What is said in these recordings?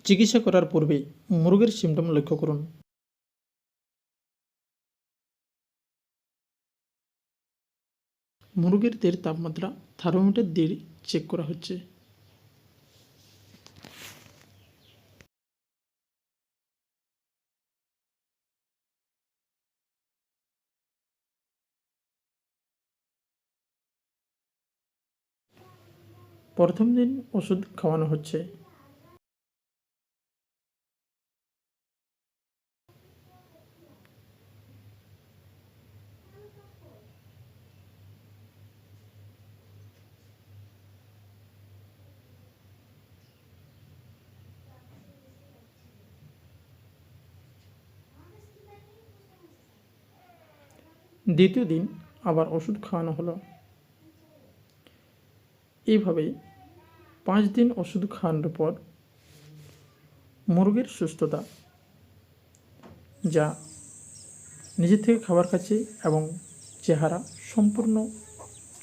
চিকিৎসা করার পূর্বে মুরগের সিমটম লক্ষ্য করুন। মুরগের দেহের তাপমাত্রা থার্মোমিটার দিয়ে চেক করা হচ্ছে। প্রথম দিন ওষুধ খাওয়ানো হচ্ছে। দ্বিতীয় দিন আবার ওষুধ খাওয়ানো হলো। এইভাবেই 5 দিন ওষুধ খাওয়ানোর পর মুরগির সুস্থতা, যা নিজের থেকে খাবার খাচ্ছে এবং চেহারা সম্পূর্ণ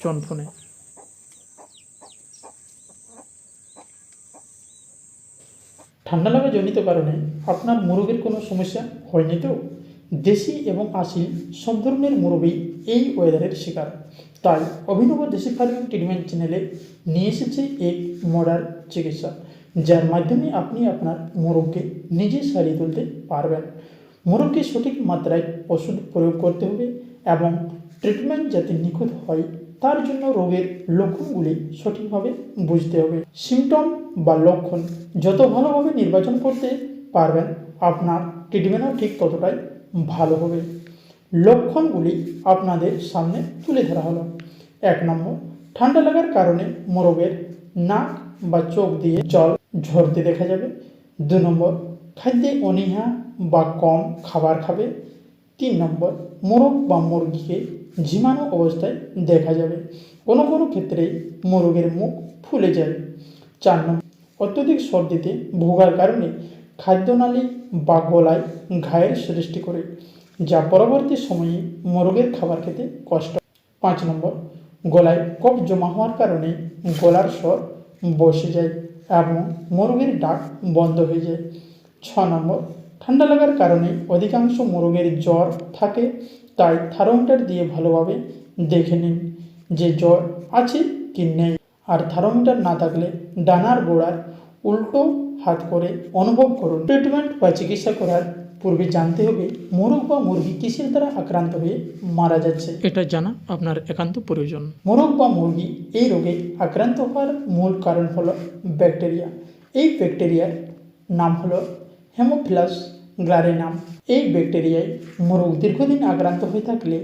চনফনে। ঠান্ডা লাগা জনিত কারণে আপনার মুরগির কোনো সমস্যা হয়নি তো? দেশি এবং আসিল সব ধরনের মুরগি এই ওয়েদারের শিকার। তাই অভিনব দেশি ফার্মিং ট্রিটমেন্ট চ্যানেলে নিয়ে এসেছে এক মডার্ন চিকিৎসা, যার মাধ্যমে আপনি আপনার মুরগকে নিজে সারিয়ে তুলতে পারবেন। মুরগকে সঠিক মাত্রায় ওষুধ প্রয়োগ করতে হবে এবং ট্রিটমেন্ট যাতে নিখুঁত হয় তার জন্য রোগের লক্ষণগুলি সঠিকভাবে বুঝতে হবে। সিমটম বা লক্ষণ যত ভালোভাবে নির্বাচন করতে পারবেন, আপনার ট্রিটমেন্টও ঠিক ততটাই ভালো হবে। লক্ষণগুলি আপনাদের সামনে তুলে ধরা হলো। 1 নম্বর, ঠান্ডা লাগার কারণে মোরগের নাক বা চোখ দিয়ে জল ঝরতে দেখা যাবে। 2 নম্বর, খাদ্যে অনীহা বা কম খাবার খাবে। 3 নম্বর, মোরগ বা মুরগিকে ঝিমানো অবস্থায় দেখা যাবে। কোনো কোনো ক্ষেত্রে মোরগের মুখ ফুলে যায়। 4 নম্বর, অত্যধিক সর্দিতে ভোগার কারণে খাদ্যনালী বা গলায় ঘায়ের সৃষ্টি করে, যা পরবর্তী সময়ে মোরগের খাবার খেতে কষ্ট। 5 নম্বর, গলায় কফ জমা হওয়ার কারণে গলার স্বর বসে যায় এবং মোরগের ডাক বন্ধ হয়ে যায়। 6 নম্বর, ঠান্ডা লাগার কারণে অধিকাংশ মোরগের জ্বর থাকে, তাই থার্মোমিটার দিয়ে ভালোভাবে দেখে নিন যে জ্বর আছে কি নেই। আর থার্মোমিটার না থাকলে ডানার গোড়ার উল্টো হাত করে অনুভব করুন। ট্রিটমেন্ট বা চিকিৎসা করার পূর্বে জানতে হবে মোরগ বা মুরগি কিসের দ্বারা আক্রান্ত হয়ে মারা যাচ্ছে, এটা জানা আপনার একান্ত প্রয়োজন। মোরগ বা মুরগি এই রোগে আক্রান্ত হওয়ার মূল কারণ হলো ব্যাকটেরিয়া। এই ব্যাকটেরিয়ার নাম হলো হেমোফিলাস গ্লারেনাম। এই ব্যাকটেরিয়ায় মোরগ দীর্ঘদিন আক্রান্ত হয়ে থাকলে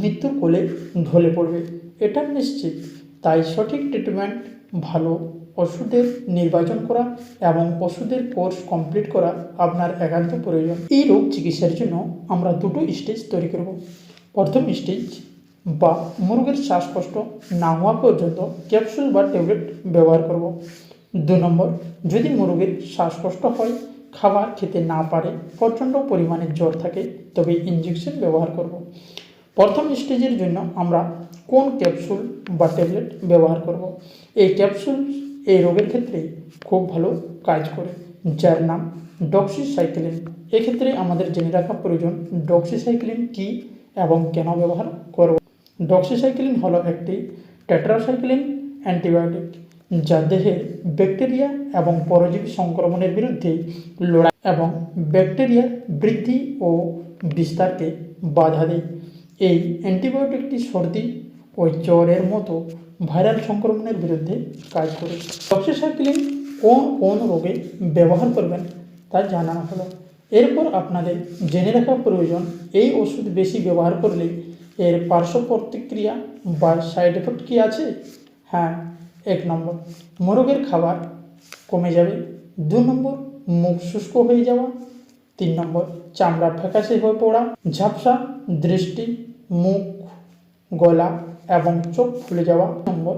মৃত্যুর কোলে ঢলে পড়বে, এটা নিশ্চিত। তাই সঠিক ট্রিটমেন্ট, ভালো ওষুধের নির্বাচন করা এবং ওষুধের কোর্স কমপ্লিট করা আপনার একান্ত প্রয়োজন। এই রোগ চিকিৎসার জন্য আমরা 2টো স্টেজ তৈরি করব। প্রথম স্টেজ বা মুরগির শ্বাসকষ্ট না হওয়া পর্যন্ত ক্যাপসুল বা ট্যাবলেট ব্যবহার করব। 2 নম্বর, যদি মুরগির শ্বাসকষ্ট হয়, খাবার খেতে না পারে, প্রচণ্ড পরিমাণে জ্বর থাকে, তবে ইঞ্জেকশন ব্যবহার করব। প্রথম স্টেজের জন্য আমরা কোন ক্যাপসুল বা ট্যাবলেট ব্যবহার করব? এই ক্যাপসুল এই রোগের ক্ষেত্রে খুব ভালো কাজ করে, যার নাম ডক্সিসাইক্লিন। এক্ষেত্রে আমাদের জেনে রাখা প্রয়োজন ডক্সিসাইক্লিন কী এবং কেন ব্যবহার করব। ডক্সিসাইক্লিন হলো একটি টেট্রাসাইক্লিন অ্যান্টিবায়োটিক, যা দেহের ব্যাকটেরিয়া এবং পরজীবী সংক্রমণের বিরুদ্ধে লড়াই এবং ব্যাকটেরিয়ার বৃদ্ধি ও বিস্তারকে বাধা দেয়। এই অ্যান্টিবায়োটিকটি সর্দি ও জ্বরের মতো ভাইরাল সংক্রমণের বিরুদ্ধে কাজ করে। ডক্সিসাইক্লিন কোন কোন রোগে ব্যবহার করবেন তা জানানো হলো। এরপর আপনাদের জেনে রাখা প্রয়োজন এই ওষুধ বেশি ব্যবহার করলে এর পার্শ্ব প্রতিক্রিয়া বা সাইড এফেক্ট কী আছে। হ্যাঁ, 1 নম্বর, মোরগের খাবার কমে যাবে। 2 নম্বর, মুখ শুষ্ক হয়ে যাওয়া। 3 নম্বর, চামড়া ফ্যাকাশে হয়ে পড়া, ঝাপসা দৃষ্টি, মুখ, গলা এবং চোখ ফুলে যাওয়া। 4 নম্বর,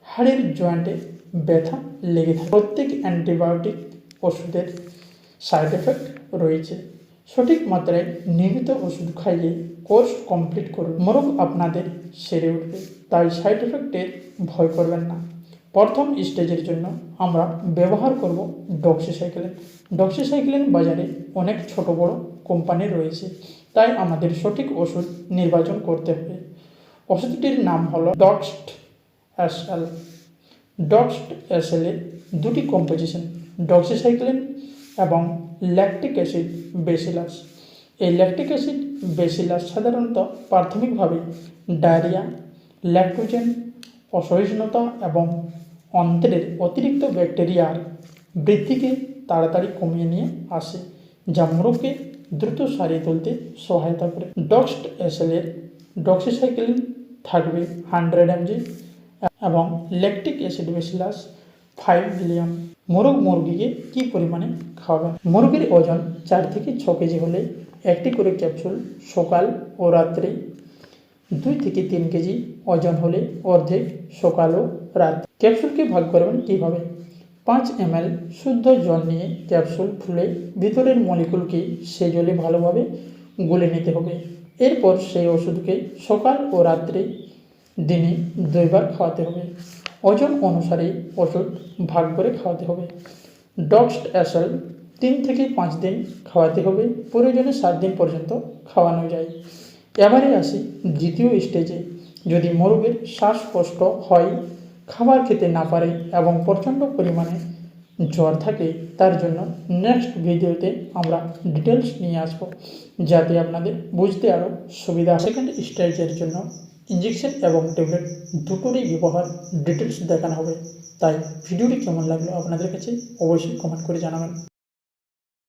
হাড়ের জয়েন্টে ব্যথা লেগে থাকে। প্রত্যেক অ্যান্টিবায়োটিক ওষুধের সাইড এফেক্ট রয়েছে। সঠিক মাত্রায় নিয়মিত ওষুধ খাইয়ে কোর্স কমপ্লিট করুন। মোরগ আপনাদের সেরে উঠবে, তাই সাইড এফেক্টের ভয় করবেন না। প্রথম স্টেজের জন্য আমরা ব্যবহার করব ডক্সিসাইক্লিন। ডক্সিসাইক্লিন বাজারে অনেক ছোট বড় কোম্পানি রয়েছে, তাই আমাদের সঠিক ওষুধ নির্বাচন করতে হবে। ওষুধটির নাম হলো ডক্সট এসএল। ডক্সট এসএল এর দুটি কম্পোজিশন, ডক্সিসাইক্লিন এবং ল্যাকটিক অ্যাসিড বেসিলাস। এই ল্যাকটিক অ্যাসিড বেসিলাস সাধারণত প্রাথমিকভাবে ডায়রিয়া, ল্যাকটোজেন অসহিষ্ণুতা এবং অন্ত্রের অতিরিক্ত ব্যাকটেরিয়ার বৃদ্ধিকে তাড়াতাড়ি কমিয়ে নিয়ে আসে, যা মোরগকে দ্রুত সারিয়ে তুলতে সহায়তা করে। ডক্সট এসএল এর ডক্সিসাইক্লিন থাকবে 100 mg এবং ল্যাকটিক অ্যাসিড বেসিলাস 5 মিলিয়ন। মোরগ মুরগিকে কী পরিমাণে খাওয়াবেন? মুরগির ওজন 4 থেকে 6 কেজি হলে একটি করে ক্যাপসুল সকাল ও রাত্রে, 2 থেকে 3 কেজি ওজন হলে অর্ধেক সকাল ও রাত। ক্যাপসুলকে ভাগ করবেন কীভাবে? 5 ml শুদ্ধ জল নিয়ে ক্যাপসুল ফুলে ভিতরের মলিকুলকে সে জলে ভালোভাবে গুলে নিতে হবে। এরপর সেই ওষুধকে সকাল ও রাত্রে দিনে 2 বার খাওয়াতে হবে। ওজন অনুসারে ওষুধ ভাগ করে খাওয়াতে হবে। ডক্সট এসএল 3 থেকে 5 দিন খাওয়াতে হবে, প্রয়োজনে 7 দিন পর্যন্ত খাওয়ানো যায়। এবারে আসি দ্বিতীয় স্টেজে। যদি মোরগের শ্বাসকষ্ট হয়, খাবার খেতে না পারে এবং প্রচণ্ড পরিমাণে জ্বর থাকে, তার জন্য নেক্সট ভিডিওতে আমরা ডিটেলস নিয়ে আসবো, যাতে আপনাদের বুঝতে আরও সুবিধা। সেকেন্ড স্টেজের জন্য ইঞ্জেকশন এবং ট্যাবলেট দুটোরই ব্যবহার ডিটেলস দেখানো হবে। তাই ভিডিওটি কেমন লাগলো আপনাদের কাছে অবশ্যই কমেন্ট করে জানাবেন।